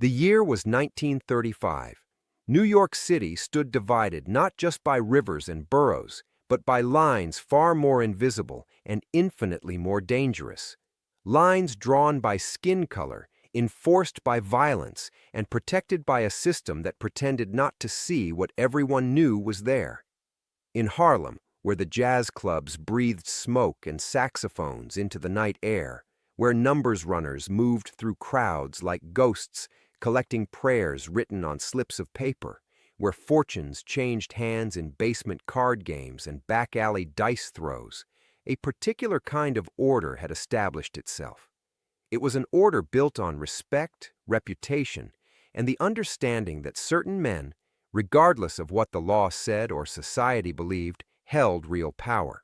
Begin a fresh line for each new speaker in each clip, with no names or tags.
The year was 1935. New York City stood divided not just by rivers and boroughs, but by lines far more invisible and infinitely more dangerous. Lines drawn by skin color, enforced by violence, and protected by a system that pretended not to see what everyone knew was there. In Harlem, where the jazz clubs breathed smoke and saxophones into the night air, where numbers runners moved through crowds like ghosts, collecting prayers written on slips of paper, where fortunes changed hands in basement card games and back-alley dice throws, a particular kind of order had established itself. It was an order built on respect, reputation, and the understanding that certain men, regardless of what the law said or society believed, held real power.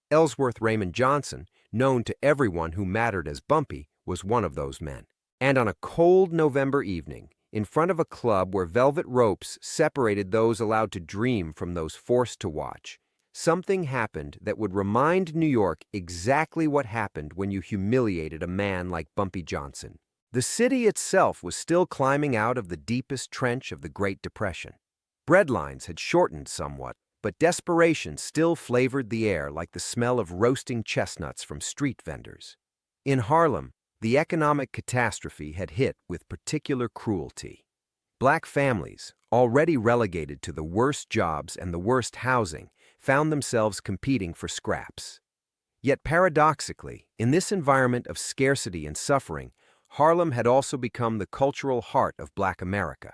Ellsworth Raymond Johnson, known to everyone who mattered as Bumpy, was one of those men. And on a cold November evening, in front of a club where velvet ropes separated those allowed to dream from those forced to watch, something happened that would remind New York exactly what happened when you humiliated a man like Bumpy Johnson. The city itself was still climbing out of the deepest trench of the Great Depression. Breadlines had shortened somewhat, but desperation still flavored the air like the smell of roasting chestnuts from street vendors. In Harlem, the economic catastrophe had hit with particular cruelty. Black families, already relegated to the worst jobs and the worst housing, found themselves competing for scraps. Yet paradoxically, in this environment of scarcity and suffering, Harlem had also become the cultural heart of Black America.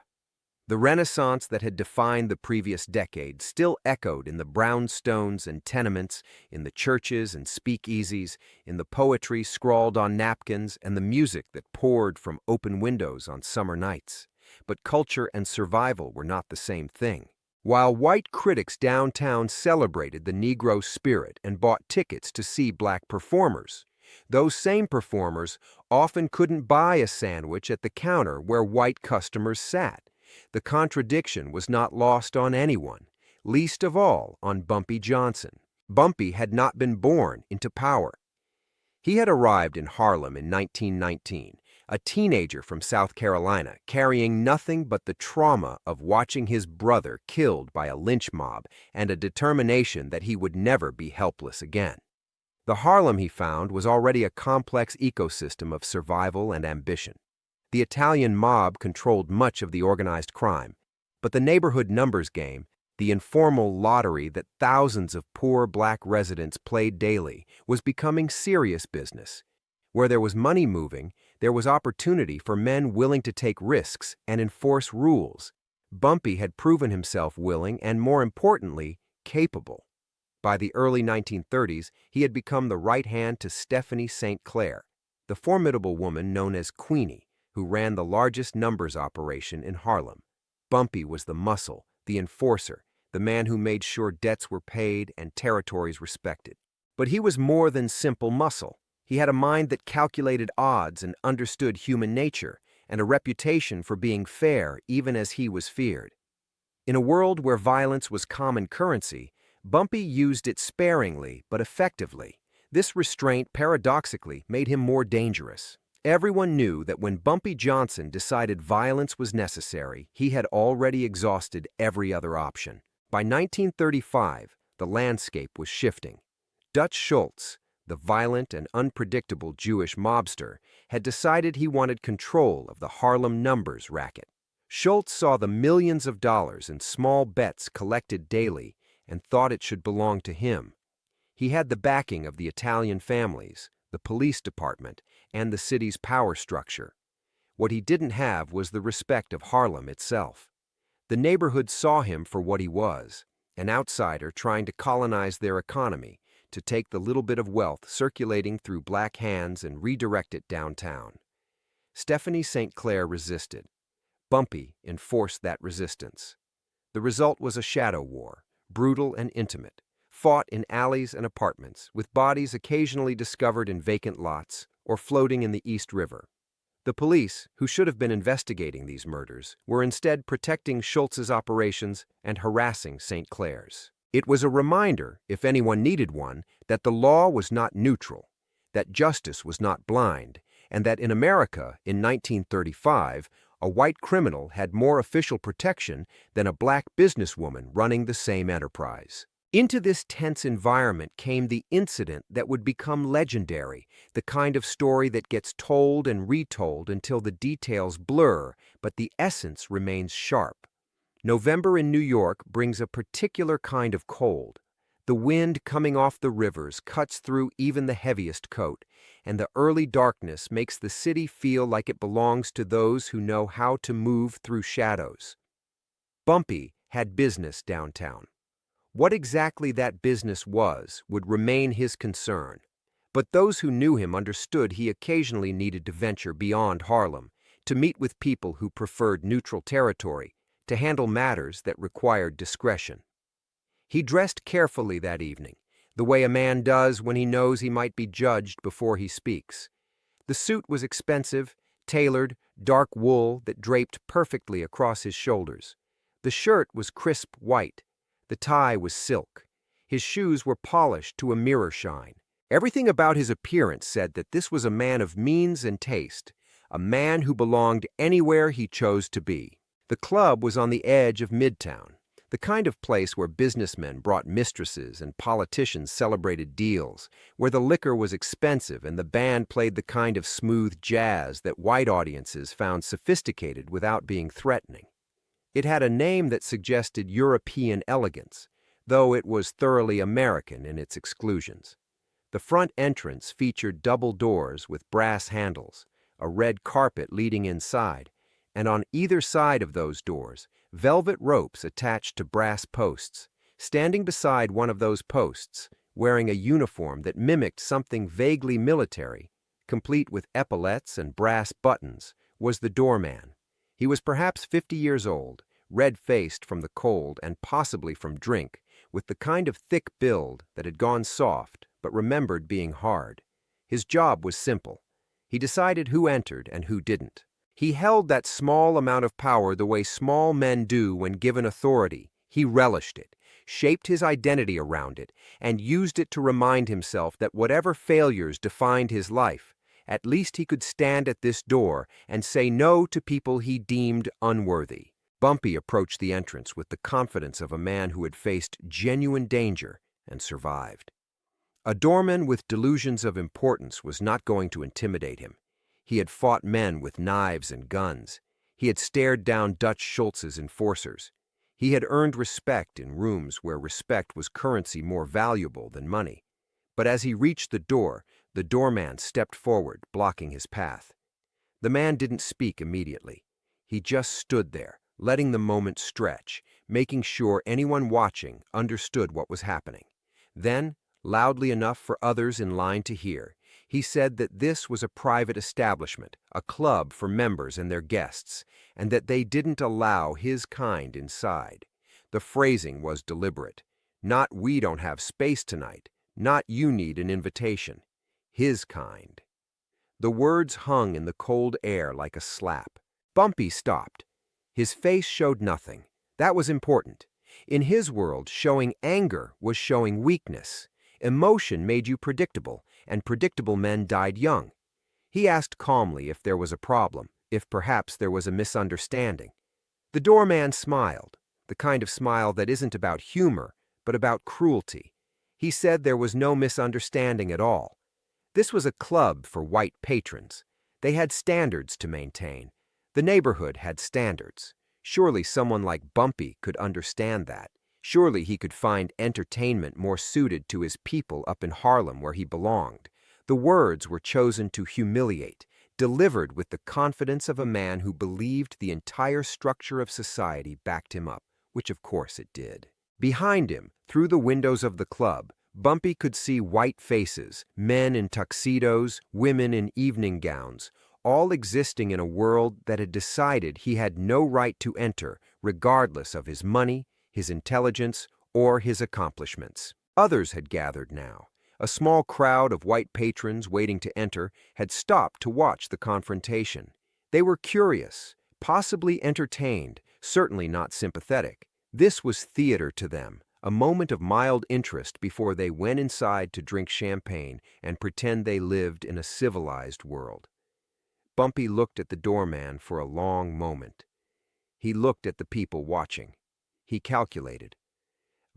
The Renaissance that had defined the previous decade still echoed in the brownstones and tenements, in the churches and speakeasies, in the poetry scrawled on napkins and the music that poured from open windows on summer nights. But culture and survival were not the same thing. While white critics downtown celebrated the Negro spirit and bought tickets to see black performers, those same performers often couldn't buy a sandwich at the counter where white customers sat. The contradiction was not lost on anyone, least of all on Bumpy Johnson. Bumpy had not been born into power. He had arrived in Harlem in 1919, a teenager from South Carolina, carrying nothing but the trauma of watching his brother killed by a lynch mob and a determination that he would never be helpless again. The Harlem he found was already a complex ecosystem of survival and ambition. The Italian mob controlled much of the organized crime, but the neighborhood numbers game, the informal lottery that thousands of poor black residents played daily, was becoming serious business. Where there was money moving, there was opportunity for men willing to take risks and enforce rules. Bumpy had proven himself willing and, more importantly, capable. By the early 1930s, he had become the right hand to Stephanie St. Clair, the formidable woman known as Queenie, who ran the largest numbers operation in Harlem. Bumpy was the muscle, the enforcer, the man who made sure debts were paid and territories respected. But he was more than simple muscle. He had a mind that calculated odds and understood human nature, and a reputation for being fair even as he was feared. In a world where violence was common currency, Bumpy used it sparingly but effectively. This restraint paradoxically made him more dangerous. Everyone knew that when Bumpy Johnson decided violence was necessary, he had already exhausted every other option. By 1935, the landscape was shifting. Dutch Schultz, the violent and unpredictable Jewish mobster, had decided he wanted control of the Harlem numbers racket. Schultz saw the millions of dollars in small bets collected daily and thought it should belong to him. He had the backing of the Italian families, the police department, and the city's power structure. What he didn't have was the respect of Harlem itself. The neighborhood saw him for what he was, an outsider trying to colonize their economy, to take the little bit of wealth circulating through black hands and redirect it downtown. Stephanie St. Clair resisted. Bumpy enforced that resistance. The result was a shadow war, brutal and intimate, fought in alleys and apartments, with bodies occasionally discovered in vacant lots or floating in the East River. The police, who should have been investigating these murders, were instead protecting Schultz's operations and harassing St. Clair's. It was a reminder, if anyone needed one, that the law was not neutral, that justice was not blind, and that in America, in 1935, A white criminal had more official protection than a black businesswoman running the same enterprise. Into this tense environment came the incident that would become legendary, the kind of story that gets told and retold until the details blur, but the essence remains sharp. November in New York brings a particular kind of cold. The wind coming off the rivers cuts through even the heaviest coat, and the early darkness makes the city feel like it belongs to those who know how to move through shadows. Bumpy had business downtown. What exactly that business was would remain his concern, but those who knew him understood he occasionally needed to venture beyond Harlem, to meet with people who preferred neutral territory, to handle matters that required discretion. He dressed carefully that evening, the way a man does when he knows he might be judged before he speaks. The suit was expensive, tailored, dark wool that draped perfectly across his shoulders. The shirt was crisp white. The tie was silk. His shoes were polished to a mirror shine. Everything about his appearance said that this was a man of means and taste, a man who belonged anywhere he chose to be. The club was on the edge of Midtown, the kind of place where businessmen brought mistresses and politicians celebrated deals, where the liquor was expensive and the band played the kind of smooth jazz that white audiences found sophisticated without being threatening. It had a name that suggested European elegance, though it was thoroughly American in its exclusions. The front entrance featured double doors with brass handles, a red carpet leading inside, and on either side of those doors, velvet ropes attached to brass posts. Standing beside one of those posts, wearing a uniform that mimicked something vaguely military, complete with epaulettes and brass buttons, was the doorman. He was perhaps 50 years old, red-faced from the cold and possibly from drink, with the kind of thick build that had gone soft but remembered being hard. His job was simple. He decided who entered and who didn't. He held that small amount of power the way small men do when given authority. He relished it, shaped his identity around it, and used it to remind himself that whatever failures defined his life, at least he could stand at this door and say no to people he deemed unworthy. Bumpy approached the entrance with the confidence of a man who had faced genuine danger and survived. A doorman with delusions of importance was not going to intimidate him. He had fought men with knives and guns. He had stared down Dutch Schultz's enforcers. He had earned respect in rooms where respect was currency more valuable than money. But as he reached the doorman stepped forward, blocking his path. The man didn't speak immediately. He just stood there, letting the moment stretch, making sure anyone watching understood what was happening. Then, loudly enough for others in line to hear, he said that this was a private establishment, a club for members and their guests, and that they didn't allow his kind inside. The phrasing was deliberate. Not "we don't have space tonight," not "you need an invitation." His kind. The words hung in the cold air like a slap. Bumpy stopped. His face showed nothing. That was important. In his world, showing anger was showing weakness. Emotion made you predictable, and predictable men died young. He asked calmly if there was a problem, if perhaps there was a misunderstanding. The doorman smiled, the kind of smile that isn't about humor, but about cruelty. He said there was no misunderstanding at all. This was a club for white patrons. They had standards to maintain. The neighborhood had standards. Surely someone like Bumpy could understand that. Surely he could find entertainment more suited to his people up in Harlem where he belonged. The words were chosen to humiliate, delivered with the confidence of a man who believed the entire structure of society backed him up, which of course it did. Behind him, through the windows of the club, Bumpy could see white faces, men in tuxedos, women in evening gowns, all existing in a world that had decided he had no right to enter, regardless of his money, his intelligence, or his accomplishments. Others had gathered now. A small crowd of white patrons waiting to enter had stopped to watch the confrontation. They were curious, possibly entertained, certainly not sympathetic. This was theater to them, a moment of mild interest before they went inside to drink champagne and pretend they lived in a civilized world. Bumpy looked at the doorman for a long moment. He looked at the people watching. He calculated.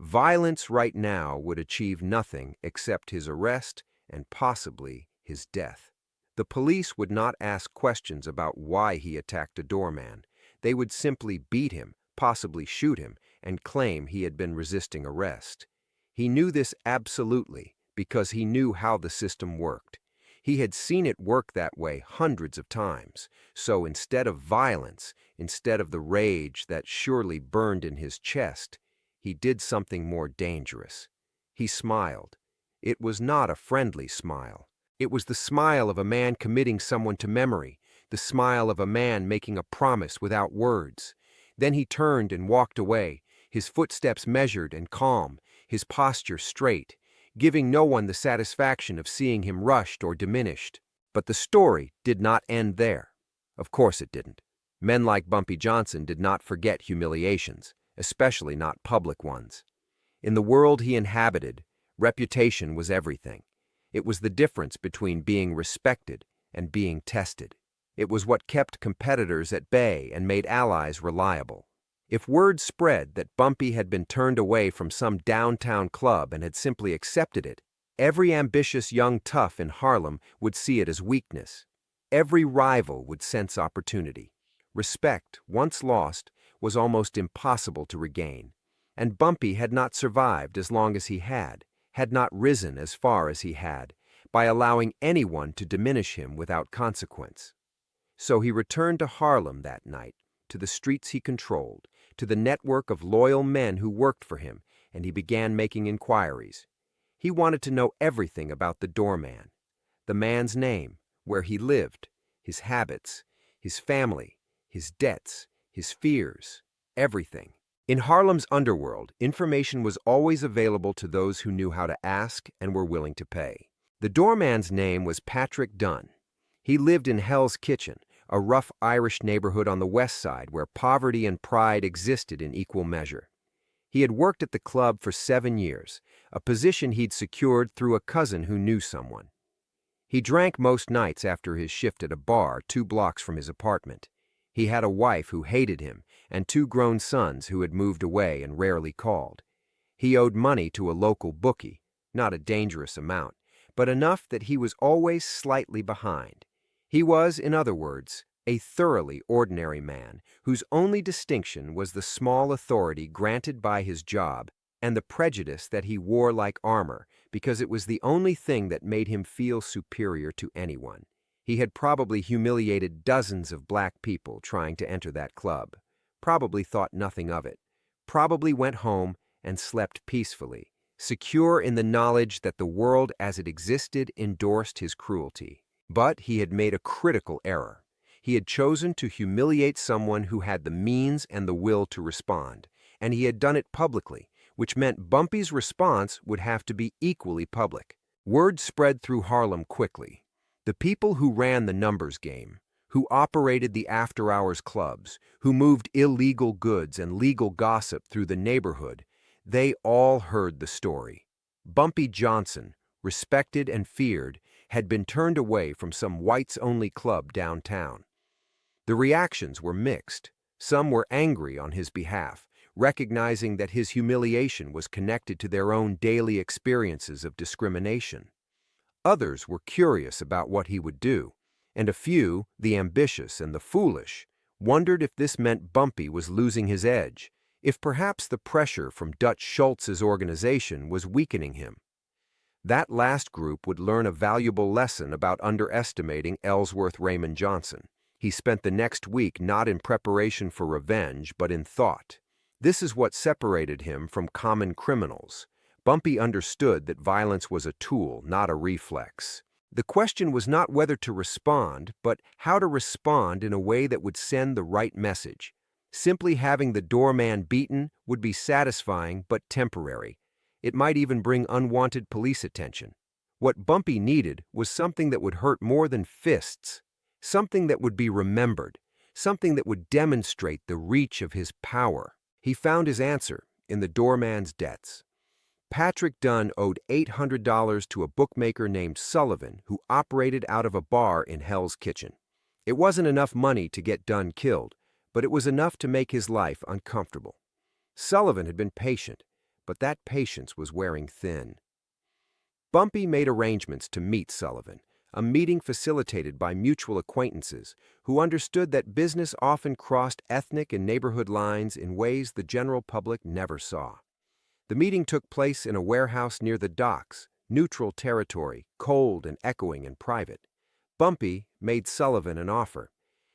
Violence right now would achieve nothing except his arrest and possibly his death. The police would not ask questions about why he attacked a doorman. They would simply beat him, possibly shoot him, and claim he had been resisting arrest. He knew this absolutely because he knew how the system worked. He had seen it work that way hundreds of times. So instead of violence, instead of the rage that surely burned in his chest, he did something more dangerous. He smiled. It was not a friendly smile. It was the smile of a man committing someone to memory, the smile of a man making a promise without words. Then he turned and walked away, his footsteps measured and calm, his posture straight, giving no one the satisfaction of seeing him rushed or diminished. But the story did not end there. Of course it didn't. Men like Bumpy Johnson did not forget humiliations, especially not public ones. In the world he inhabited, reputation was everything. It was the difference between being respected and being tested. It was what kept competitors at bay and made allies reliable. If word spread that Bumpy had been turned away from some downtown club and had simply accepted it, every ambitious young tough in Harlem would see it as weakness. Every rival would sense opportunity. Respect, once lost, was almost impossible to regain. And Bumpy had not survived as long as he had not risen as far as he had, by allowing anyone to diminish him without consequence. So he returned to Harlem that night, to the streets he controlled, to the network of loyal men who worked for him, and he began making inquiries. He wanted to know everything about the doorman, the man's name, where he lived, his habits, his family, his debts, his fears, everything. In Harlem's underworld, information was always available to those who knew how to ask and were willing to pay. The doorman's name was Patrick Dunn. He lived in Hell's Kitchen, a rough Irish neighborhood on the west side where poverty and pride existed in equal measure. He had worked at the club for 7 years, a position he'd secured through a cousin who knew someone. He drank most nights after his shift at a bar 2 blocks from his apartment. He had a wife who hated him and 2 grown sons who had moved away and rarely called. He owed money to a local bookie, not a dangerous amount, but enough that he was always slightly behind. He was, in other words, a thoroughly ordinary man whose only distinction was the small authority granted by his job and the prejudice that he wore like armor because it was the only thing that made him feel superior to anyone. He had probably humiliated dozens of black people trying to enter that club, probably thought nothing of it, probably went home and slept peacefully, secure in the knowledge that the world as it existed endorsed his cruelty. But he had made a critical error. He had chosen to humiliate someone who had the means and the will to respond, and he had done it publicly, which meant Bumpy's response would have to be equally public. Word spread through Harlem quickly. The people who ran the numbers game, who operated the after-hours clubs, who moved illegal goods and legal gossip through the neighborhood, they all heard the story. Bumpy Johnson, respected and feared, had been turned away from some whites-only club downtown. The reactions were mixed. Some were angry on his behalf, recognizing that his humiliation was connected to their own daily experiences of discrimination. Others were curious about what he would do, and a few, the ambitious and the foolish, wondered if this meant Bumpy was losing his edge, if perhaps the pressure from Dutch Schultz's organization was weakening him. That last group would learn a valuable lesson about underestimating Ellsworth Raymond Johnson. He spent the next week not in preparation for revenge, but in thought. This is what separated him from common criminals. Bumpy understood that violence was a tool, not a reflex. The question was not whether to respond, but how to respond in a way that would send the right message. Simply having the doorman beaten would be satisfying but temporary. It might even bring unwanted police attention. What Bumpy needed was something that would hurt more than fists, something that would be remembered, something that would demonstrate the reach of his power. He found his answer in the doorman's debts. Patrick Dunn owed $800 to a bookmaker named Sullivan who operated out of a bar in Hell's Kitchen. It wasn't enough money to get Dunn killed, but it was enough to make his life uncomfortable. Sullivan had been patient, but that patience was wearing thin. Bumpy made arrangements to meet Sullivan, a meeting facilitated by mutual acquaintances who understood that business often crossed ethnic and neighborhood lines in ways the general public never saw. The meeting took place in a warehouse near the docks, neutral territory, cold and echoing and private. Bumpy made Sullivan an offer.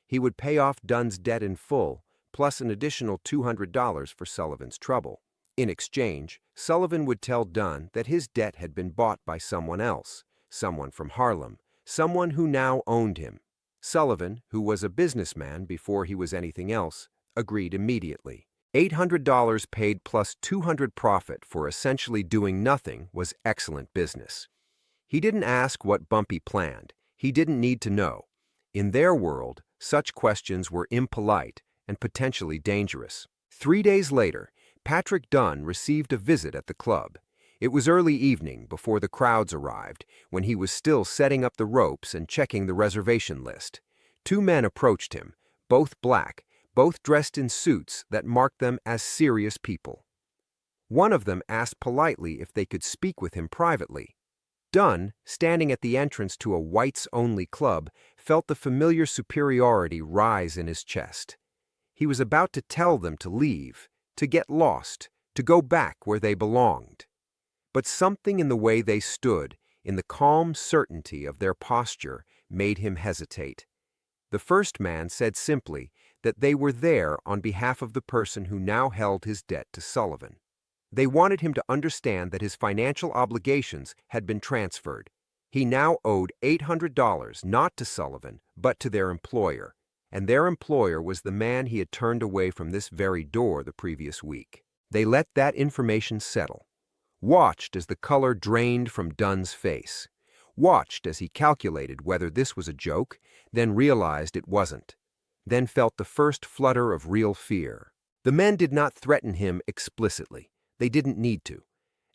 He would pay off Dunn's debt in full, plus an additional $200 for Sullivan's trouble. In exchange, Sullivan would tell Dunn that his debt had been bought by someone else, someone from Harlem, someone who now owned him. Sullivan, who was a businessman before he was anything else, agreed immediately. $800 paid plus $200 profit for essentially doing nothing was excellent business. He didn't ask what Bumpy planned. He didn't need to know. In their world, such questions were impolite and potentially dangerous. 3 days later, Patrick Dunn received a visit at the club. It was early evening before the crowds arrived, when he was still setting up the ropes and checking the reservation list. 2 men approached him, both black, both dressed in suits that marked them as serious people. One of them asked politely if they could speak with him privately. Dunn, standing at the entrance to a whites-only club, felt the familiar superiority rise in his chest. He was about to tell them to leave, to get lost, to go back where they belonged. But something in the way they stood, in the calm certainty of their posture, made him hesitate. The first man said simply that they were there on behalf of the person who now held his debt to Sullivan. They wanted him to understand that his financial obligations had been transferred. He now owed $800 not to Sullivan, but to their employer, and their employer was the man he had turned away from this very door the previous week. They let that information settle, watched as the color drained from Dunn's face, watched as he calculated whether this was a joke, then realized it wasn't, then felt the first flutter of real fear. The men did not threaten him explicitly. They didn't need to.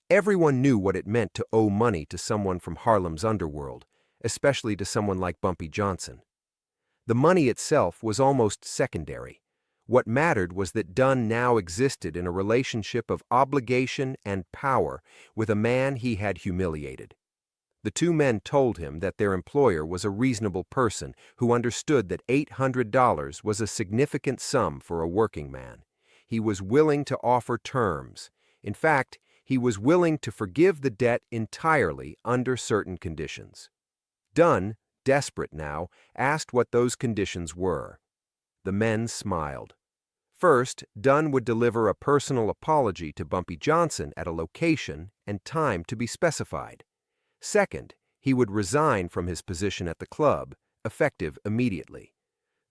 Everyone knew what it meant to owe money to someone from Harlem's underworld, especially to someone like Bumpy Johnson. The money itself was almost secondary. What mattered was that Dunn now existed in a relationship of obligation and power with a man he had humiliated. The 2 men told him that their employer was a reasonable person who understood that $800 was a significant sum for a working man. He was willing to offer terms. In fact, he was willing to forgive the debt entirely under certain conditions. Dunn, desperate now, asked what those conditions were. The men smiled. First, Dunn would deliver a personal apology to Bumpy Johnson at a location and time to be specified. Second, he would resign from his position at the club, effective immediately.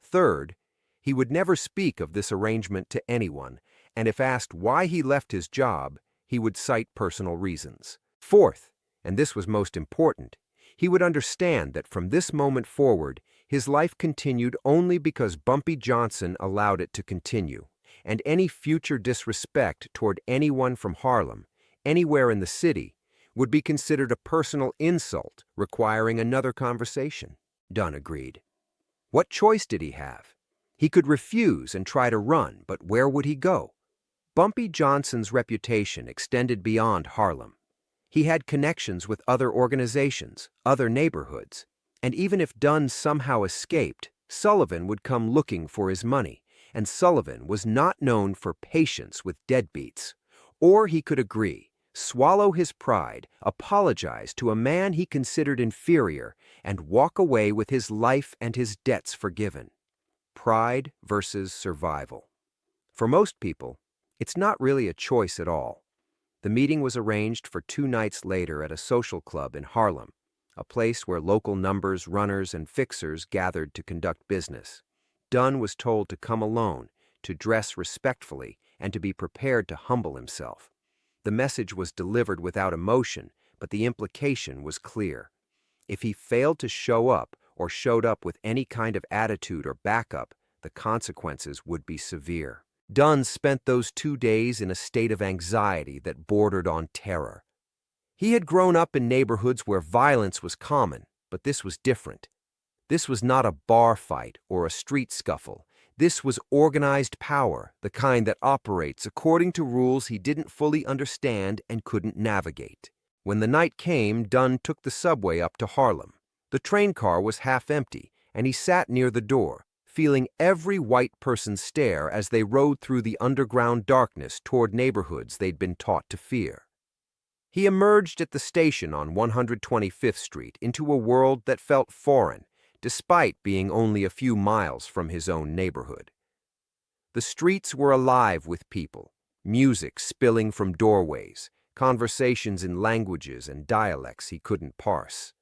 Third, he would never speak of this arrangement to anyone, and if asked why he left his job, he would cite personal reasons. Fourth, and this was most important, he would understand that from this moment forward, his life continued only because Bumpy Johnson allowed it to continue, and any future disrespect toward anyone from Harlem, anywhere in the city, would be considered a personal insult requiring another conversation. Dunn agreed. What choice did he have? He could refuse and try to run, but where would he go? Bumpy Johnson's reputation extended beyond Harlem. He had connections with other organizations, other neighborhoods, and even if Dunn somehow escaped, Sullivan would come looking for his money, and Sullivan was not known for patience with deadbeats. Or he could agree, swallow his pride, apologize to a man he considered inferior, and walk away with his life and his debts forgiven. Pride versus survival. For most people, it's not really a choice at all. The meeting was arranged for 2 nights later at a social club in Harlem, a place where local numbers, runners, and fixers gathered to conduct business. Dunn was told to come alone, to dress respectfully, and to be prepared to humble himself. The message was delivered without emotion, but the implication was clear. If he failed to show up or showed up with any kind of attitude or backup, the consequences would be severe. Dunn spent those 2 days in a state of anxiety that bordered on terror. He had grown up in neighborhoods where violence was common, but this was different. This was not a bar fight or a street scuffle. This was organized power, the kind that operates according to rules he didn't fully understand and couldn't navigate. When the night came, Dunn took the subway up to Harlem. The train car was half empty, and he sat near the door, feeling every white person stare as they rode through the underground darkness toward neighborhoods they'd been taught to fear. He emerged at the station on 125th Street into a world that felt foreign, despite being only a few miles from his own neighborhood. The streets were alive with people, music spilling from doorways, conversations in languages and dialects he couldn't parse.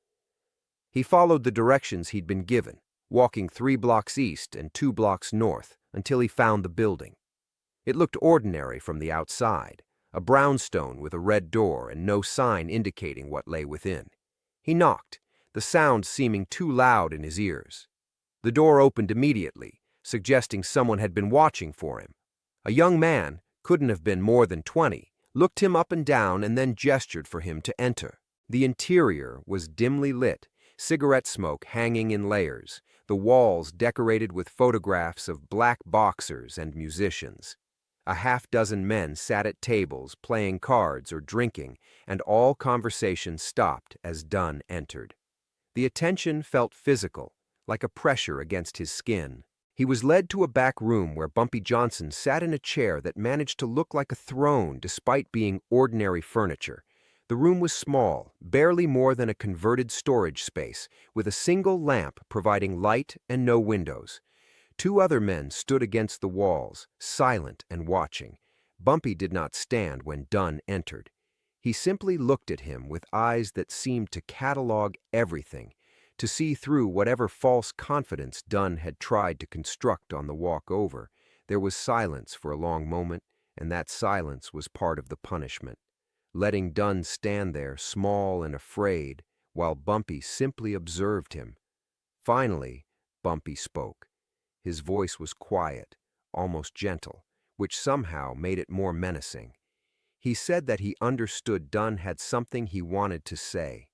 He followed the directions he'd been given, walking 3 blocks east and 2 blocks north until he found the building. It looked ordinary from the outside, a brownstone with a red door and no sign indicating what lay within. He knocked, the sound seeming too loud in his ears. The door opened immediately, suggesting someone had been watching for him. A young man, couldn't have been more than 20, looked him up and down and then gestured for him to enter. The interior was dimly lit, cigarette smoke hanging in layers, the walls decorated with photographs of black boxers and musicians. A half-dozen men sat at tables playing cards or drinking, and all conversation stopped as Dunn entered. The attention felt physical, like a pressure against his skin. He was led to a back room where Bumpy Johnson sat in a chair that managed to look like a throne despite being ordinary furniture. The room was small, barely more than a converted storage space, with a single lamp providing light and no windows. 2 other men stood against the walls, silent and watching. Bumpy did not stand when Dunn entered. He simply looked at him with eyes that seemed to catalog everything, to see through whatever false confidence Dunn had tried to construct on the walk over. There was silence for a long moment, and that silence was part of the punishment. Letting Dunn stand there, small and afraid, while Bumpy simply observed him. Finally, Bumpy spoke. His voice was quiet, almost gentle, which somehow made it more menacing. He said that he understood Dunn had something he wanted to say.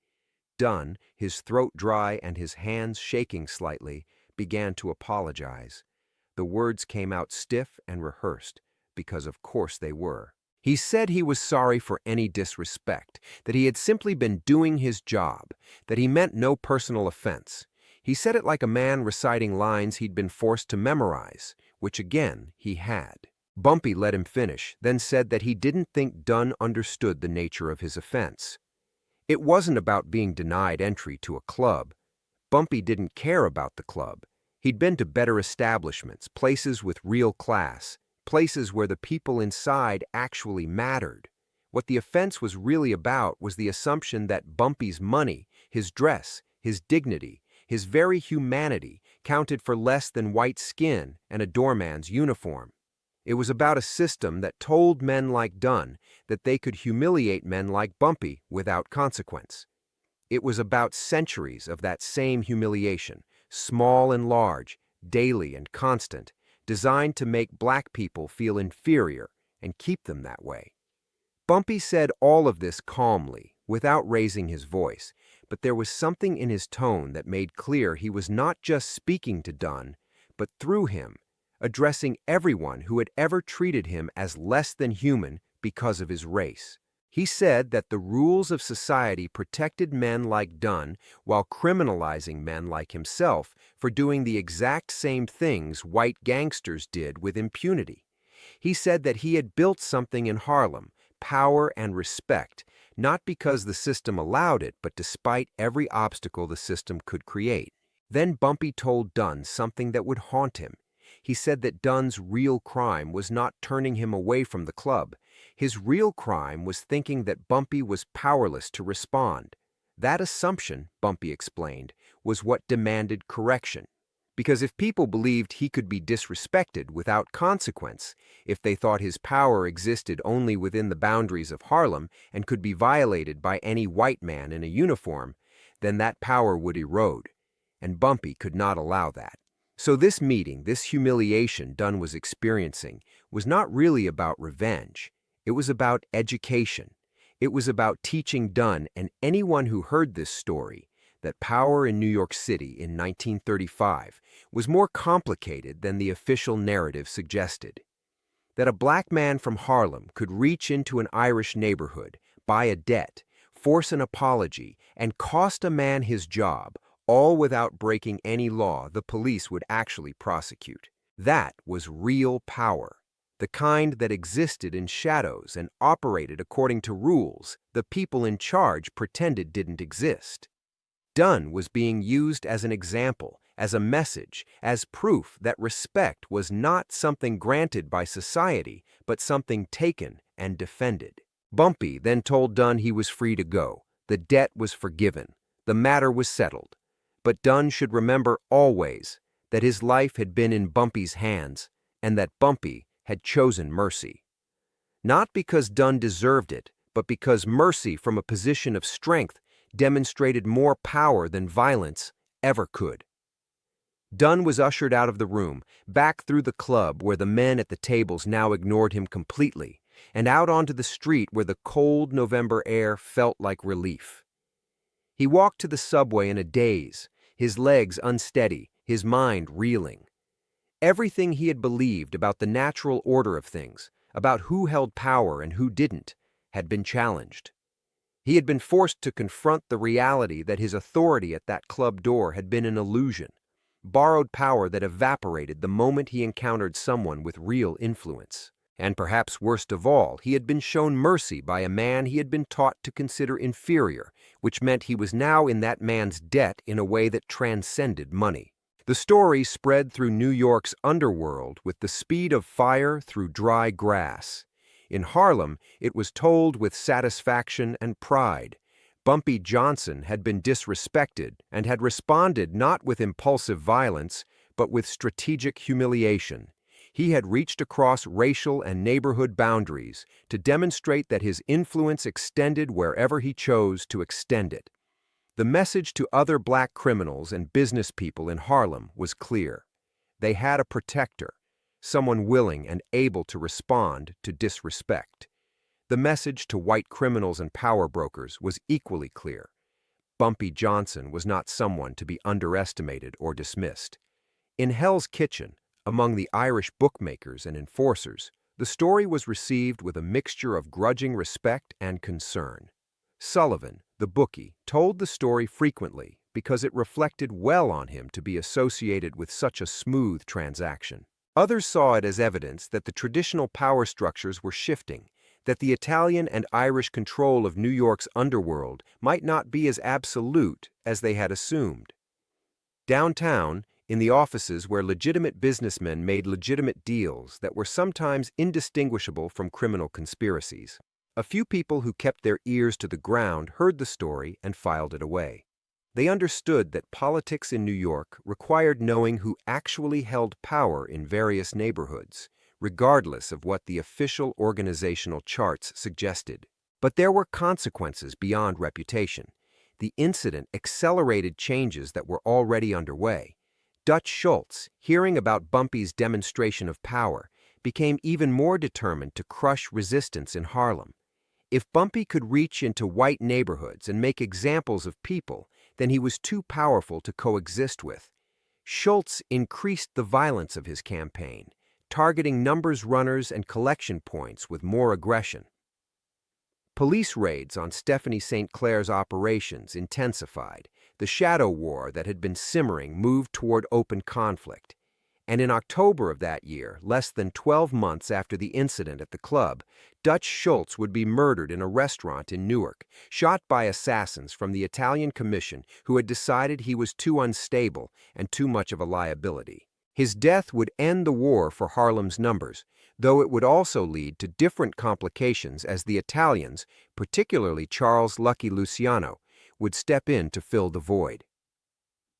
Dunn, his throat dry and his hands shaking slightly, began to apologize. The words came out stiff and rehearsed, because of course they were. He said he was sorry for any disrespect, that he had simply been doing his job, that he meant no personal offense. He said it like a man reciting lines he'd been forced to memorize, which again he had. Bumpy let him finish, then said that he didn't think Dunn understood the nature of his offense. It wasn't about being denied entry to a club. Bumpy didn't care about the club. He'd been to better establishments, places with real class, places where the people inside actually mattered. What the offense was really about was the assumption that Bumpy's money, his dress, his dignity, his very humanity counted for less than white skin and a doorman's uniform. It was about a system that told men like Dunn that they could humiliate men like Bumpy without consequence. It was about centuries of that same humiliation, small and large, daily and constant, designed to make black people feel inferior and keep them that way. Bumpy said all of this calmly, without raising his voice, but there was something in his tone that made clear he was not just speaking to Dunn, but through him, addressing everyone who had ever treated him as less than human because of his race. He said that the rules of society protected men like Dunn while criminalizing men like himself for doing the exact same things white gangsters did with impunity. He said that he had built something in Harlem, power and respect, not because the system allowed it, but despite every obstacle the system could create. Then Bumpy told Dunn something that would haunt him. He said that Dunn's real crime was not turning him away from the club. His real crime was thinking that Bumpy was powerless to respond. That assumption, Bumpy explained, was what demanded correction. Because if people believed he could be disrespected without consequence, if they thought his power existed only within the boundaries of Harlem and could be violated by any white man in a uniform, then that power would erode, and Bumpy could not allow that. So this meeting, this humiliation Dunn was experiencing, was not really about revenge. It was about education. It was about teaching Dunn and anyone who heard this story that power in New York City in 1935 was more complicated than the official narrative suggested. That a black man from Harlem could reach into an Irish neighborhood, buy a debt, force an apology, and cost a man his job, all without breaking any law the police would actually prosecute. That was real power, the kind that existed in shadows and operated according to rules the people in charge pretended didn't exist. Dunn was being used as an example, as a message, as proof that respect was not something granted by society, but something taken and defended. Bumpy then told Dunn he was free to go. The debt was forgiven. The matter was settled. But Dunn should remember always that his life had been in Bumpy's hands and that Bumpy had chosen mercy. Not because Dunn deserved it, but because mercy from a position of strength demonstrated more power than violence ever could. Dunn was ushered out of the room, back through the club where the men at the tables now ignored him completely, and out onto the street where the cold November air felt like relief. He walked to the subway in a daze, his legs unsteady, his mind reeling. Everything he had believed about the natural order of things, about who held power and who didn't, had been challenged. He had been forced to confront the reality that his authority at that club door had been an illusion, borrowed power that evaporated the moment he encountered someone with real influence. And perhaps worst of all, he had been shown mercy by a man he had been taught to consider inferior, which meant he was now in that man's debt in a way that transcended money. The story spread through New York's underworld with the speed of fire through dry grass. In Harlem, it was told with satisfaction and pride. Bumpy Johnson had been disrespected and had responded not with impulsive violence, but with strategic humiliation. He had reached across racial and neighborhood boundaries to demonstrate that his influence extended wherever he chose to extend it. The message to other black criminals and business people in Harlem was clear. They had a protector, someone willing and able to respond to disrespect. The message to white criminals and power brokers was equally clear. Bumpy Johnson was not someone to be underestimated or dismissed. In Hell's Kitchen, among the Irish bookmakers and enforcers, the story was received with a mixture of grudging respect and concern. Sullivan, the bookie, told the story frequently because it reflected well on him to be associated with such a smooth transaction. Others saw it as evidence that the traditional power structures were shifting, that the Italian and Irish control of New York's underworld might not be as absolute as they had assumed. Downtown, in the offices where legitimate businessmen made legitimate deals that were sometimes indistinguishable from criminal conspiracies, a few people who kept their ears to the ground heard the story and filed it away. They understood that politics in New York required knowing who actually held power in various neighborhoods, regardless of what the official organizational charts suggested. But there were consequences beyond reputation. The incident accelerated changes that were already underway. Dutch Schultz, hearing about Bumpy's demonstration of power, became even more determined to crush resistance in Harlem. If Bumpy could reach into white neighborhoods and make examples of people, then he was too powerful to coexist with. Schultz increased the violence of his campaign, targeting numbers runners and collection points with more aggression. Police raids on Stephanie St. Clair's operations intensified. The shadow war that had been simmering moved toward open conflict. And in October of that year, less than 12 months after the incident at the club, Dutch Schultz would be murdered in a restaurant in Newark, shot by assassins from the Italian Commission who had decided he was too unstable and too much of a liability. His death would end the war for Harlem's numbers, though it would also lead to different complications as the Italians, particularly Charles Lucky Luciano, would step in to fill the void.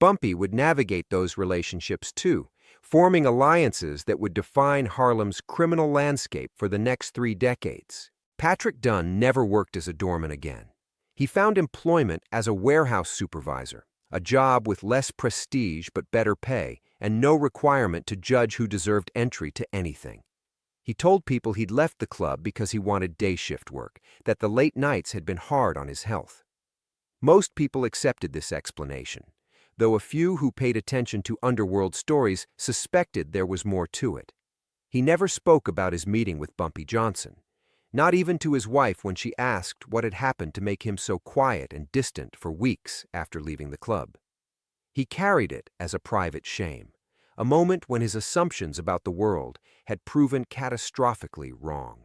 Bumpy would navigate those relationships too, forming alliances that would define Harlem's criminal landscape for the next 3 decades. Patrick Dunn never worked as a doorman again. He found employment as a warehouse supervisor, a job with less prestige but better pay, and no requirement to judge who deserved entry to anything. He told people he'd left the club because he wanted day shift work, that the late nights had been hard on his health. Most people accepted this explanation, though a few who paid attention to underworld stories suspected there was more to it. He never spoke about his meeting with Bumpy Johnson, not even to his wife when she asked what had happened to make him so quiet and distant for weeks after leaving the club. He carried it as a private shame, a moment when his assumptions about the world had proven catastrophically wrong.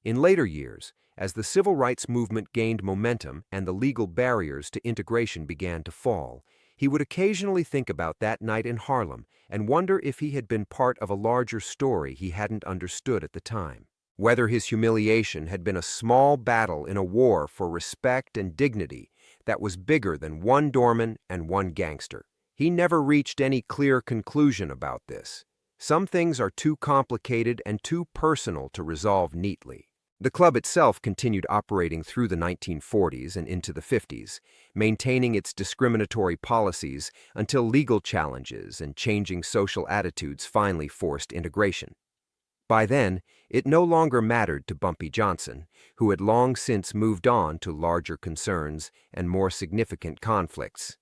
In later years, as the civil rights movement gained momentum and the legal barriers to integration began to fall, he would occasionally think about that night in Harlem and wonder if he had been part of a larger story he hadn't understood at the time. Whether his humiliation had been a small battle in a war for respect and dignity that was bigger than one doorman and one gangster. He never reached any clear conclusion about this. Some things are too complicated and too personal to resolve neatly. The club itself continued operating through the 1940s and into the 50s, maintaining its discriminatory policies until legal challenges and changing social attitudes finally forced integration. By then, it no longer mattered to Bumpy Johnson, who had long since moved on to larger concerns and more significant conflicts.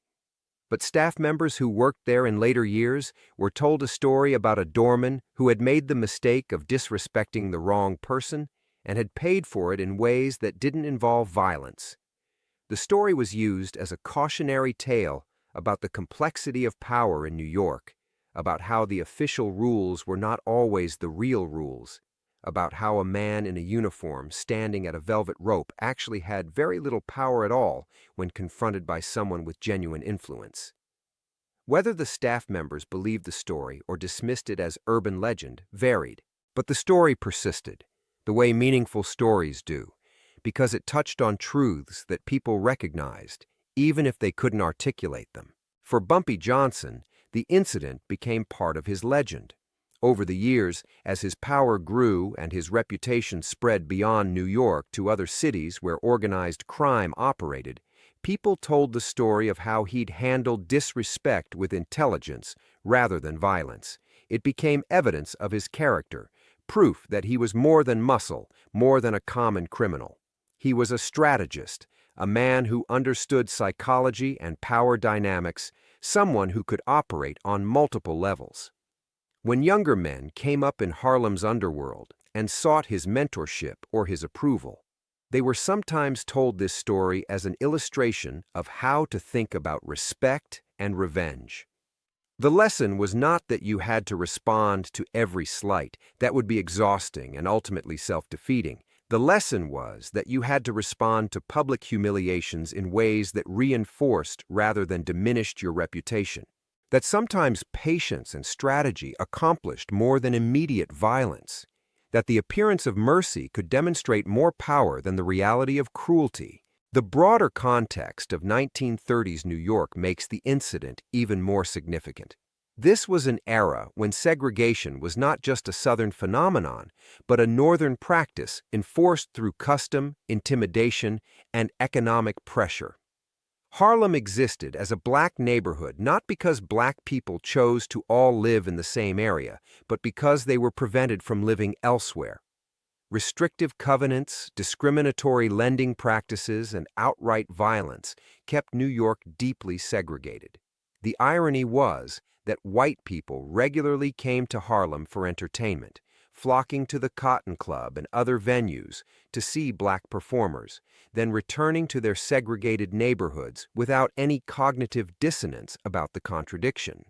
But staff members who worked there in later years were told a story about a doorman who had made the mistake of disrespecting the wrong person and had paid for it in ways that didn't involve violence. The story was used as a cautionary tale about the complexity of power in New York, about how the official rules were not always the real rules, about how a man in a uniform standing at a velvet rope actually had very little power at all when confronted by someone with genuine influence. Whether the staff members believed the story or dismissed it as urban legend varied, but the story persisted, the way meaningful stories do, because it touched on truths that people recognized, even if they couldn't articulate them. For Bumpy Johnson, the incident became part of his legend. Over the years, as his power grew and his reputation spread beyond New York to other cities where organized crime operated, people told the story of how he'd handled disrespect with intelligence rather than violence. It became evidence of his character, proof that he was more than muscle, more than a common criminal. He was a strategist, a man who understood psychology and power dynamics, someone who could operate on multiple levels. When younger men came up in Harlem's underworld and sought his mentorship or his approval, they were sometimes told this story as an illustration of how to think about respect and revenge. The lesson was not that you had to respond to every slight. That would be exhausting and ultimately self-defeating. The lesson was that you had to respond to public humiliations in ways that reinforced rather than diminished your reputation. That sometimes patience and strategy accomplished more than immediate violence. That the appearance of mercy could demonstrate more power than the reality of cruelty. The broader context of 1930s New York makes the incident even more significant. This was an era when segregation was not just a Southern phenomenon, but a Northern practice enforced through custom, intimidation, and economic pressure. Harlem existed as a black neighborhood not because black people chose to all live in the same area, but because they were prevented from living elsewhere. Restrictive covenants, discriminatory lending practices, and outright violence kept New York deeply segregated. The irony was that white people regularly came to Harlem for entertainment, flocking to the Cotton Club and other venues to see black performers, then returning to their segregated neighborhoods without any cognitive dissonance about the contradiction.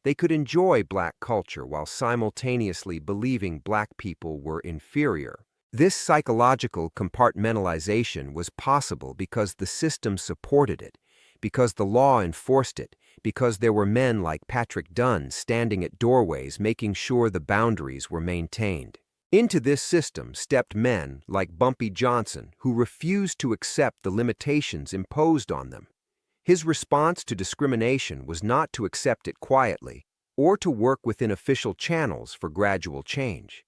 They could enjoy black culture while simultaneously believing black people were inferior. This psychological compartmentalization was possible because the system supported it, because the law enforced it, because there were men like Patrick Dunn standing at doorways making sure the boundaries were maintained. Into this system stepped men like Bumpy Johnson who refused to accept the limitations imposed on them. His response to discrimination was not to accept it quietly or to work within official channels for gradual change.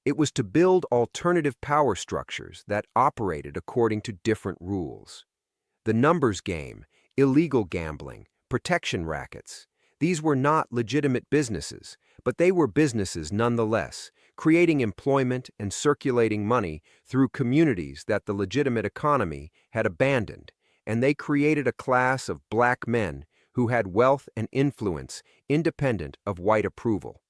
It was to build alternative power structures that operated according to different rules. The numbers game, illegal gambling, protection rackets, these were not legitimate businesses, but they were businesses nonetheless, creating employment and circulating money through communities that the legitimate economy had abandoned, and they created a class of black men who had wealth and influence independent of white approval.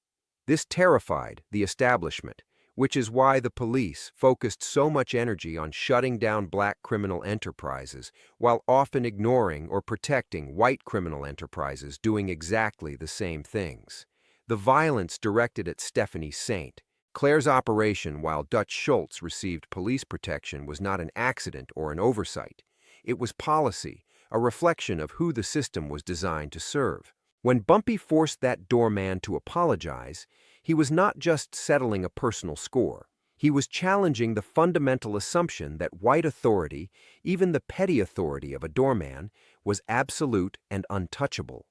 This terrified the establishment, which is why the police focused so much energy on shutting down black criminal enterprises while often ignoring or protecting white criminal enterprises doing exactly the same things. The violence directed at Stephanie Saint, Claire's operation while Dutch Schultz received police protection, was not an accident or an oversight. It was policy, a reflection of who the system was designed to serve. When Bumpy forced that doorman to apologize, he was not just settling a personal score. He was challenging the fundamental assumption that white authority, even the petty authority of a doorman, was absolute and untouchable.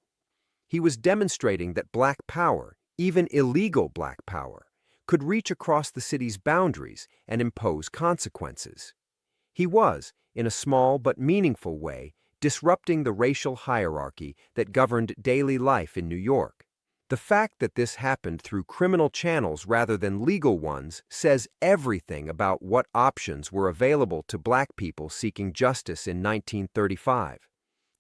He was demonstrating that black power, even illegal black power, could reach across the city's boundaries and impose consequences. He was, in a small but meaningful way, disrupting the racial hierarchy that governed daily life in New York. The fact that this happened through criminal channels rather than legal ones says everything about what options were available to black people seeking justice in 1935.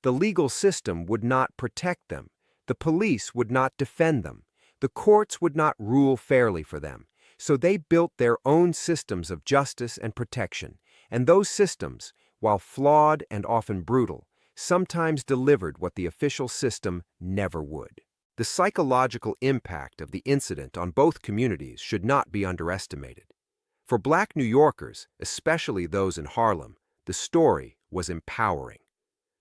The legal system would not protect them. The police would not defend them. The courts would not rule fairly for them. So they built their own systems of justice and protection. And those systems, while flawed and often brutal, sometimes delivered what the official system never would. The psychological impact of the incident on both communities should not be underestimated. For black New Yorkers, especially those in Harlem, the story was empowering.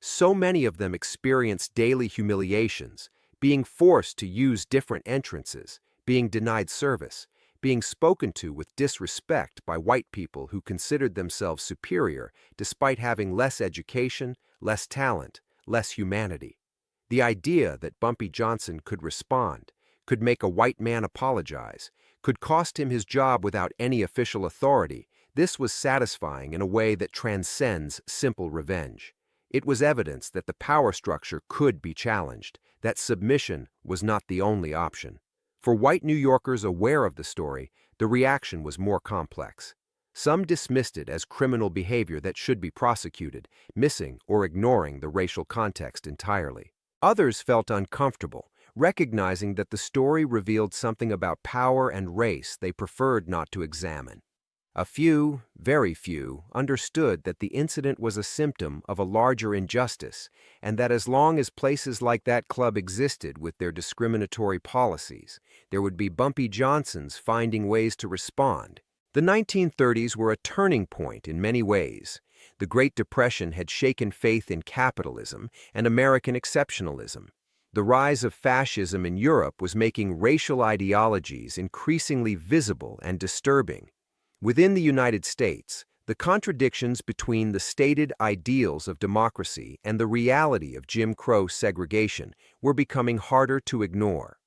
So many of them experienced daily humiliations, being forced to use different entrances, being denied service, being spoken to with disrespect by white people who considered themselves superior despite having less education, less talent, less humanity. The idea that Bumpy Johnson could respond, could make a white man apologize, could cost him his job without any official authority, this was satisfying in a way that transcends simple revenge. It was evidence that the power structure could be challenged, that submission was not the only option. For white New Yorkers aware of the story, the reaction was more complex. Some dismissed it as criminal behavior that should be prosecuted, missing or ignoring the racial context entirely. Others felt uncomfortable, recognizing that the story revealed something about power and race they preferred not to examine. A few, very few, understood that the incident was a symptom of a larger injustice, and that as long as places like that club existed with their discriminatory policies, there would be Bumpy Johnsons finding ways to respond. The 1930s were a turning point in many ways. The Great Depression had shaken faith in capitalism and American exceptionalism. The rise of fascism in Europe was making racial ideologies increasingly visible and disturbing. Within the United States, the contradictions between the stated ideals of democracy and the reality of Jim Crow segregation were becoming harder to ignore.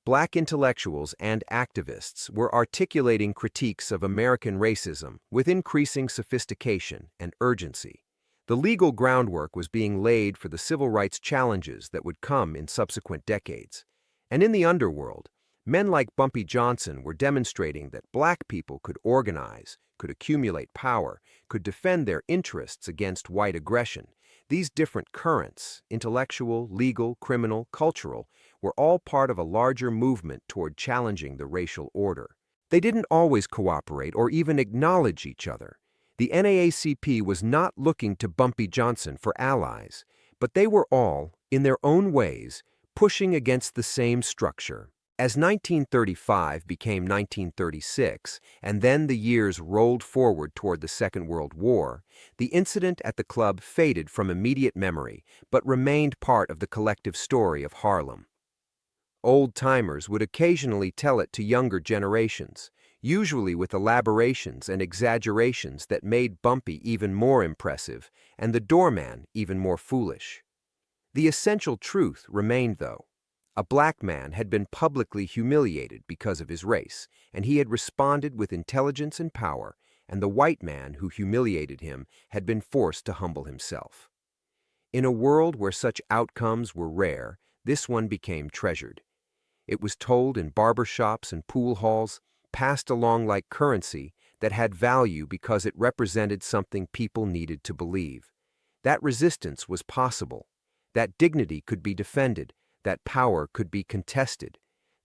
Black intellectuals and activists were articulating critiques of American racism with increasing sophistication and urgency. The legal groundwork was being laid for the civil rights challenges that would come in subsequent decades. And in the underworld, men like Bumpy Johnson were demonstrating that black people could organize, could accumulate power, could defend their interests against white aggression. These different currents, intellectual, legal, criminal, cultural, were all part of a larger movement toward challenging the racial order. They didn't always cooperate or even acknowledge each other. The NAACP was not looking to Bumpy Johnson for allies, but they were all, in their own ways, pushing against the same structure. As 1935 became 1936, and then the years rolled forward toward the Second World War, the incident at the club faded from immediate memory, but remained part of the collective story of Harlem. Old-timers would occasionally tell it to younger generations, usually with elaborations and exaggerations that made Bumpy even more impressive and the doorman even more foolish. The essential truth remained, though. A black man had been publicly humiliated because of his race, and he had responded with intelligence and power, and the white man who humiliated him had been forced to humble himself. In a world where such outcomes were rare, this one became treasured. It was told in barber shops and pool halls, passed along like currency that had value because it represented something people needed to believe. That resistance was possible. That dignity could be defended. That power could be contested.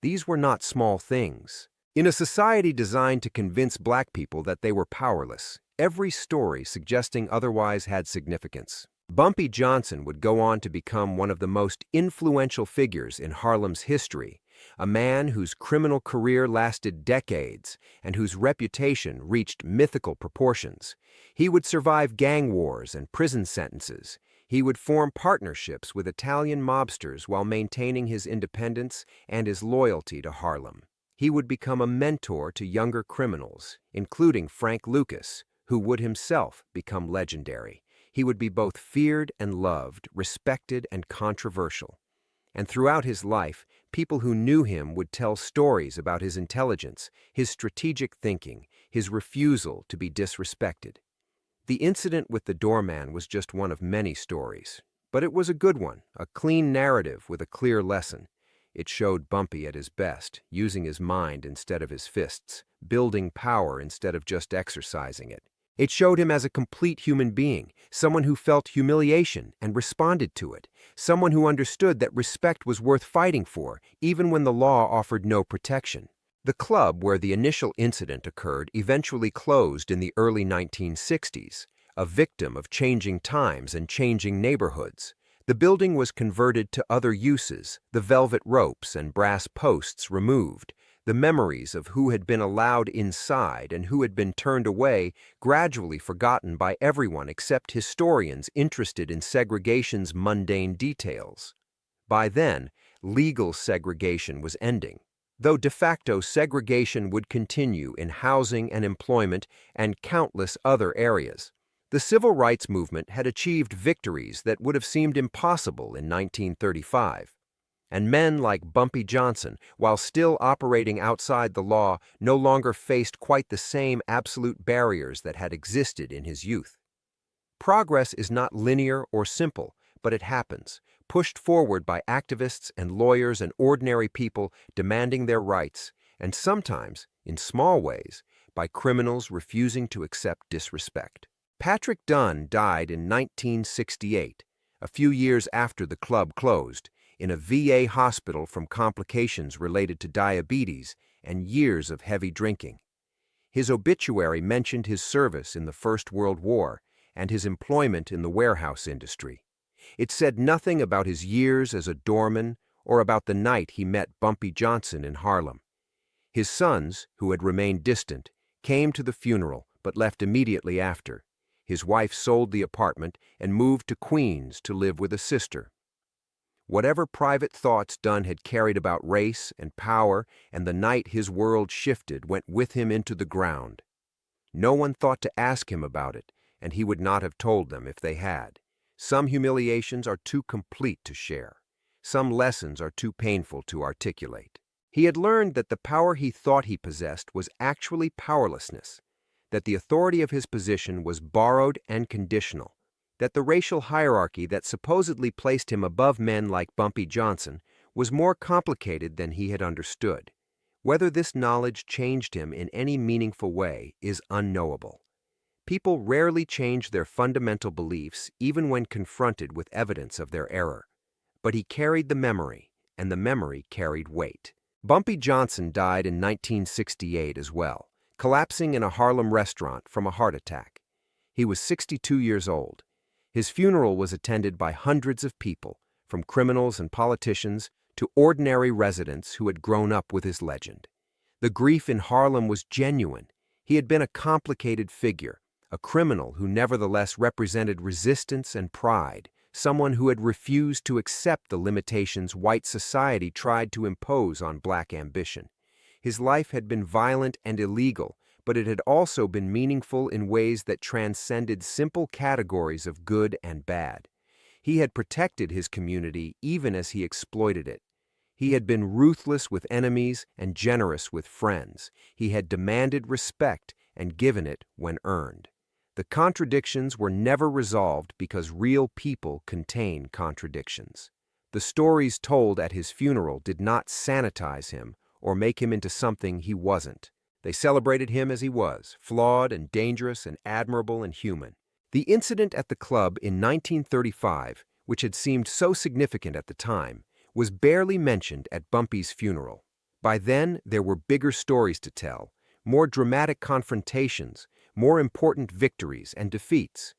These were not small things. In a society designed to convince black people that they were powerless, every story suggesting otherwise had significance. Bumpy Johnson would go on to become one of the most influential figures in Harlem's history, a man whose criminal career lasted decades and whose reputation reached mythical proportions. He would survive gang wars and prison sentences. He would form partnerships with Italian mobsters while maintaining his independence and his loyalty to Harlem. He would become a mentor to younger criminals, including Frank Lucas, who would himself become legendary. He would be both feared and loved, respected and controversial. And throughout his life, people who knew him would tell stories about his intelligence, his strategic thinking, his refusal to be disrespected. The incident with the doorman was just one of many stories, but it was a good one, a clean narrative with a clear lesson. It showed Bumpy at his best, using his mind instead of his fists, building power instead of just exercising it. It showed him as a complete human being, someone who felt humiliation and responded to it, someone who understood that respect was worth fighting for, even when the law offered no protection. The club where the initial incident occurred eventually closed in the early 1960s, a victim of changing times and changing neighborhoods. The building was converted to other uses, the velvet ropes and brass posts removed. The memories of who had been allowed inside and who had been turned away gradually forgotten by everyone except historians interested in segregation's mundane details. By then, legal segregation was ending, though de facto segregation would continue in housing and employment and countless other areas. The civil rights movement had achieved victories that would have seemed impossible in 1935. And men like Bumpy Johnson, while still operating outside the law, no longer faced quite the same absolute barriers that had existed in his youth. Progress is not linear or simple, but it happens, pushed forward by activists and lawyers and ordinary people demanding their rights, and sometimes, in small ways, by criminals refusing to accept disrespect. Patrick Dunn died in 1968, a few years after the club closed, in a VA hospital from complications related to diabetes and years of heavy drinking. His obituary mentioned his service in the First World War and his employment in the warehouse industry. It said nothing about his years as a doorman or about the night he met Bumpy Johnson in Harlem. His sons, who had remained distant, came to the funeral but left immediately after. His wife sold the apartment and moved to Queens to live with a sister. Whatever private thoughts Dunn had carried about race and power and the night his world shifted went with him into the ground. No one thought to ask him about it, and he would not have told them if they had. Some humiliations are too complete to share. Some lessons are too painful to articulate. He had learned that the power he thought he possessed was actually powerlessness, that the authority of his position was borrowed and conditional, that the racial hierarchy that supposedly placed him above men like Bumpy Johnson was more complicated than he had understood. Whether this knowledge changed him in any meaningful way is unknowable. People rarely change their fundamental beliefs even when confronted with evidence of their error. But he carried the memory, and the memory carried weight. Bumpy Johnson died in 1968 as well, collapsing in a Harlem restaurant from a heart attack. He was 62 years old. His funeral was attended by hundreds of people, from criminals and politicians to ordinary residents who had grown up with his legend. The grief in Harlem was genuine. He had been a complicated figure, a criminal who nevertheless represented resistance and pride, someone who had refused to accept the limitations white society tried to impose on black ambition. His life had been violent and illegal, but it had also been meaningful in ways that transcended simple categories of good and bad. He had protected his community even as he exploited it. He had been ruthless with enemies and generous with friends. He had demanded respect and given it when earned. The contradictions were never resolved because real people contain contradictions. The stories told at his funeral did not sanitize him or make him into something he wasn't. They celebrated him as he was, flawed and dangerous and admirable and human. The incident at the club in 1935, which had seemed so significant at the time, was barely mentioned at Bumpy's funeral. By then, there were bigger stories to tell, more dramatic confrontations, more important victories and defeats.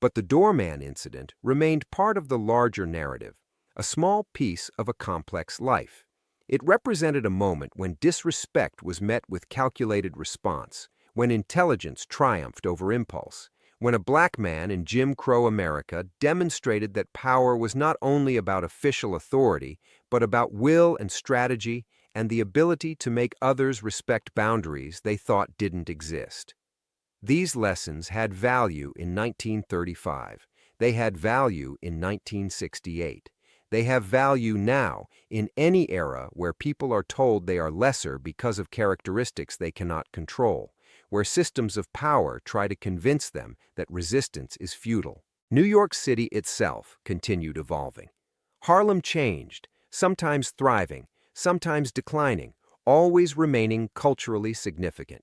But the doorman incident remained part of the larger narrative, a small piece of a complex life. It represented a moment when disrespect was met with calculated response, when intelligence triumphed over impulse, when a black man in Jim Crow America demonstrated that power was not only about official authority, but about will and strategy and the ability to make others respect boundaries they thought didn't exist. These lessons had value in 1935. They had value in 1968. They have value now in any era where people are told they are lesser because of characteristics they cannot control, where systems of power try to convince them that resistance is futile. New York City itself continued evolving. Harlem changed, sometimes thriving, sometimes declining, always remaining culturally significant.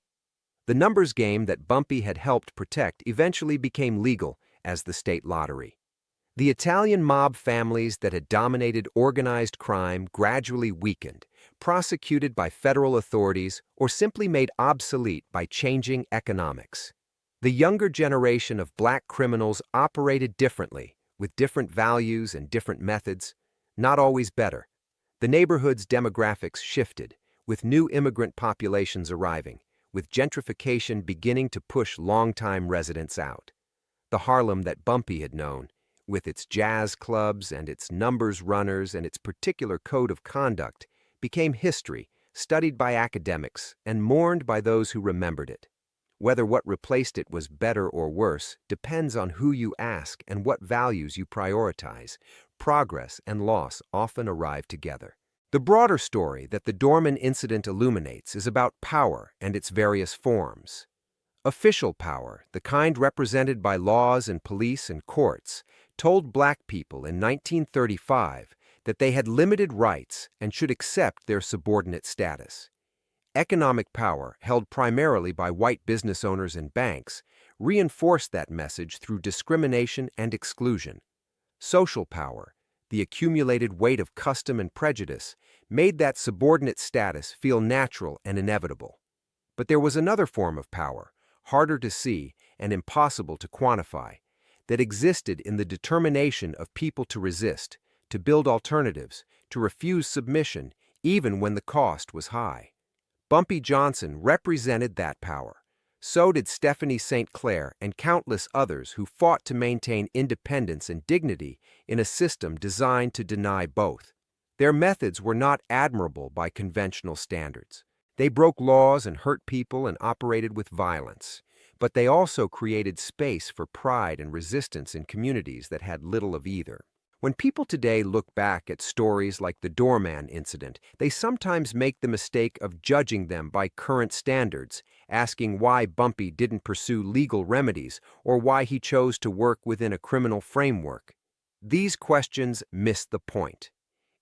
The numbers game that Bumpy had helped protect eventually became legal as the state lottery. The Italian mob families that had dominated organized crime gradually weakened, prosecuted by federal authorities or simply made obsolete by changing economics. The younger generation of black criminals operated differently, with different values and different methods, not always better. The neighborhood's demographics shifted, with new immigrant populations arriving, with gentrification beginning to push longtime residents out. The Harlem that Bumpy had known, with its jazz clubs and its numbers runners and its particular code of conduct, became history, studied by academics and mourned by those who remembered it. Whether what replaced it was better or worse depends on who you ask and what values you prioritize. Progress and loss often arrive together. The broader story that the Doorman incident illuminates is about power and its various forms. Official power, the kind represented by laws and police and courts, told black people in 1935 that they had limited rights and should accept their subordinate status. Economic power, held primarily by white business owners and banks, reinforced that message through discrimination and exclusion. Social power, the accumulated weight of custom and prejudice, made that subordinate status feel natural and inevitable. But there was another form of power, harder to see and impossible to quantify, that existed in the determination of people to resist, to build alternatives, to refuse submission, even when the cost was high. Bumpy Johnson represented that power. So did Stephanie St. Clair and countless others who fought to maintain independence and dignity in a system designed to deny both. Their methods were not admirable by conventional standards. They broke laws and hurt people and operated with violence. But they also created space for pride and resistance in communities that had little of either. When people today look back at stories like the Doorman incident, they sometimes make the mistake of judging them by current standards, asking why Bumpy didn't pursue legal remedies or why he chose to work within a criminal framework. These questions miss the point.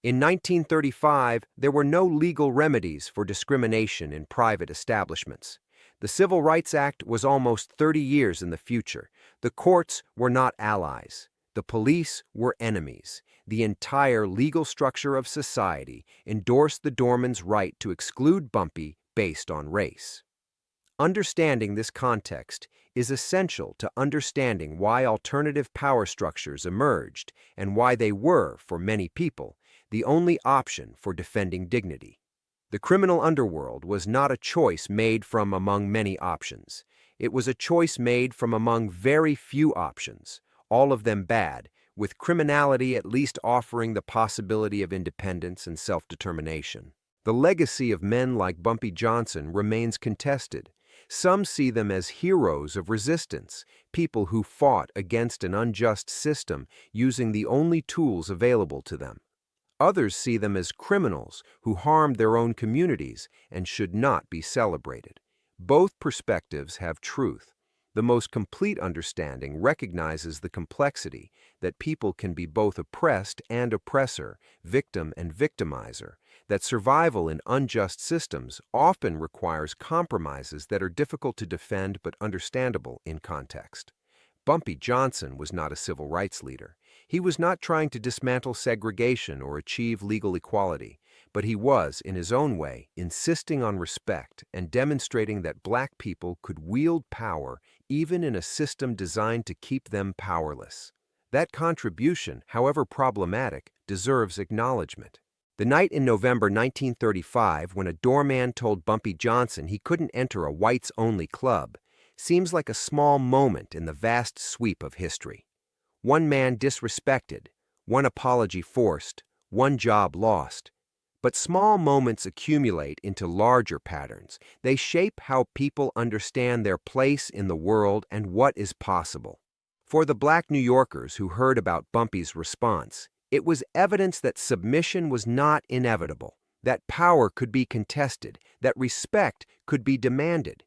In 1935, there were no legal remedies for discrimination in private establishments. The Civil Rights Act was almost 30 years in the future. The courts were not allies. The police were enemies. The entire legal structure of society endorsed the doorman's right to exclude Bumpy based on race. Understanding this context is essential to understanding why alternative power structures emerged and why they were, for many people, the only option for defending dignity. The criminal underworld was not a choice made from among many options. It was a choice made from among very few options, all of them bad, with criminality at least offering the possibility of independence and self-determination. The legacy of men like Bumpy Johnson remains contested. Some see them as heroes of resistance, people who fought against an unjust system using the only tools available to them. Others see them as criminals who harmed their own communities and should not be celebrated. Both perspectives have truth. The most complete understanding recognizes the complexity that people can be both oppressed and oppressor, victim and victimizer, that survival in unjust systems often requires compromises that are difficult to defend but understandable in context. Bumpy Johnson was not a civil rights leader. He was not trying to dismantle segregation or achieve legal equality, but he was, in his own way, insisting on respect and demonstrating that black people could wield power even in a system designed to keep them powerless. That contribution, however problematic, deserves acknowledgement. The night in November 1935 when a doorman told Bumpy Johnson he couldn't enter a whites-only club seems like a small moment in the vast sweep of history. One man disrespected, one apology forced, one job lost. But small moments accumulate into larger patterns. They shape how people understand their place in the world and what is possible. For the black New Yorkers who heard about Bumpy's response, it was evidence that submission was not inevitable, that power could be contested, that respect could be demanded.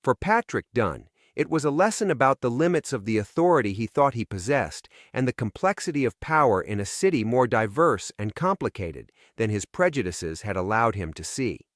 For Patrick Dunn, it was a lesson about the limits of the authority he thought he possessed and the complexity of power in a city more diverse and complicated than his prejudices had allowed him to see.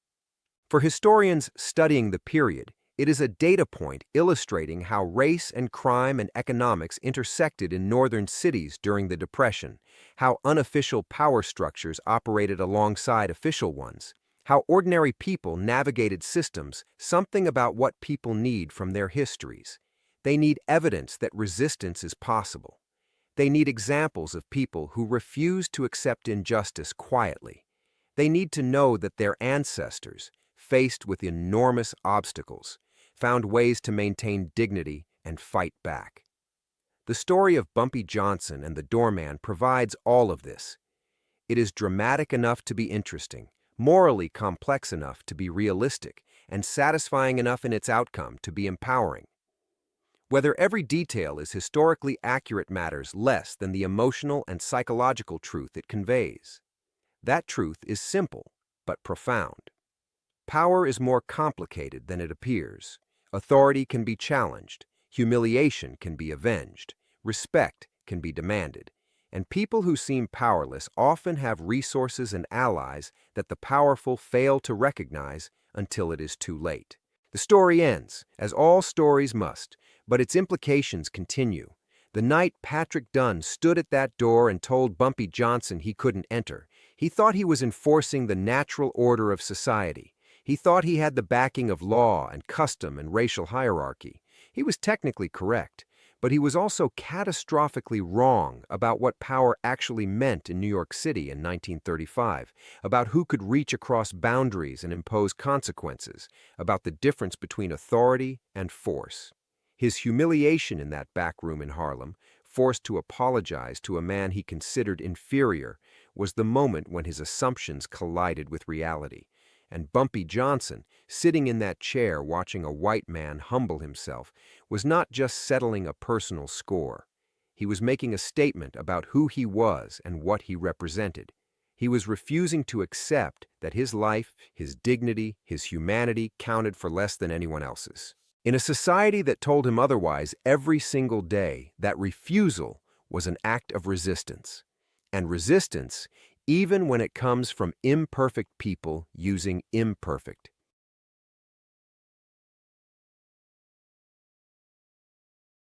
For historians studying the period, it is a data point illustrating how race and crime and economics intersected in northern cities during the Depression, how unofficial power structures operated alongside official ones, how ordinary people navigated systems, something about what people need from their histories. They need evidence that resistance is possible. They need examples of people who refuse to accept injustice quietly. They need to know that their ancestors, faced with enormous obstacles, found ways to maintain dignity and fight back. The story of Bumpy Johnson and the doorman provides all of this. It is dramatic enough to be interesting, morally complex enough to be realistic, and satisfying enough in its outcome to be empowering. Whether every detail is historically accurate matters less than the emotional and psychological truth it conveys. That truth is simple, but profound. Power is more complicated than it appears. Authority can be challenged, humiliation can be avenged, respect can be demanded, and people who seem powerless often have resources and allies that the powerful fail to recognize until it is too late. The story ends, as all stories must, but its implications continue. The night Patrick Dunn stood at that door and told Bumpy Johnson he couldn't enter, he thought he was enforcing the natural order of society. He thought he had the backing of law and custom and racial hierarchy. He was technically correct, but he was also catastrophically wrong about what power actually meant in New York City in 1935, about who could reach across boundaries and impose consequences, about the difference between authority and force. His humiliation in that back room in Harlem, forced to apologize to a man he considered inferior, was the moment when his assumptions collided with reality. And Bumpy Johnson, sitting in that chair watching a white man humble himself, was not just settling a personal score. He was making a statement about who he was and what he represented. He was refusing to accept that his life, his dignity, his humanity counted for less than anyone else's. In a society that told him otherwise every single day, that refusal was an act of resistance. And resistance, even when it comes from imperfect people using imperfect